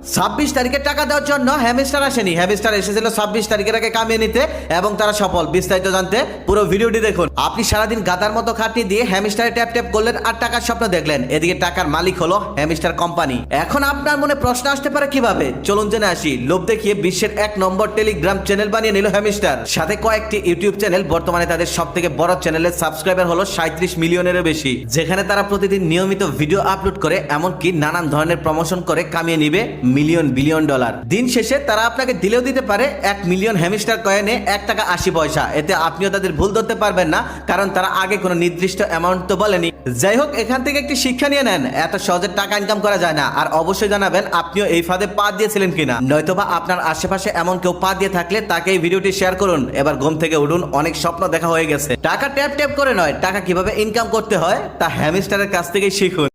26 তারিখে টাকা দেওয়ার জন্য হ্যামস্টার আসেনি, হ্যামস্টার এসেছিল 26 তারিখের আগে কামিয়ে নিতে এবং তারা সফল। বিস্তারিত জানতে পুরো ভিডিওটি দেখুন। আপনি সারাদিন গাদার মতো খাটনি দিয়ে হ্যামস্টারে ট্যাপ ট্যাপ করলেন আর টাকার স্বপ্ন দেখলেন, এদিকে টাকার মালিক হলো হ্যামস্টার কোম্পানি। এখন আপনার মনে প্রশ্ন আসতে পারে কিভাবে, চলুন জেনে আসি। লোভ দেখিয়ে বিশ্বের 1 নম্বর টেলিগ্রাম চ্যানেল বানিয়ে নিল হ্যামস্টার, সাথে কয়েকটি ইউটিউব চ্যানেল। বর্তমানে তাদের সব থেকে বড় চ্যানেলের সাবস্ক্রাইবার হলো 37 মিলিয়নেরও বেশি, যেখানে তারা প্রতিদিন নিয়মিত ভিডিও আপলোড করে এমনকি নানান ধরনের প্রমোশন করে কামিয়ে নিবে মিলিয়ন বিলিয়ন ডলার। দিন শেষে তারা আপনাকে দিলেও দিতে পারে 1 মিলিয়ন হ্যামস্টার কয়েনে 1 টাকা 80 পয়সা। এতে আপনিও তাদের ভুল ধরতে পারবেন না, কারণ তারা আগে কোনো নির্দিষ্ট অ্যামাউন্ট তো বলেনি। যাই হোক, এখান থেকে একটি শিক্ষা নিয়ে নেন, এত সহজে টাকা ইনকাম করা যায় না। আর অবশ্যই জানাবেন আপনিও এই ফাঁদে পা দিয়েছিলেন কিনা, নয়তোবা আপনার আশেপাশে এমন কেউ পা দিয়ে থাকলে তাকে এই ভিডিওটি শেয়ার করুন। এবার ঘুম থেকে উঠুন, অনেক স্বপ্ন দেখা হয়ে গেছে। টাকা ট্যাপ ট্যাপ করে নয়, টাকা কিভাবে ইনকাম করতে হয় তা হ্যামস্টারের কাছ থেকেই শিখুন।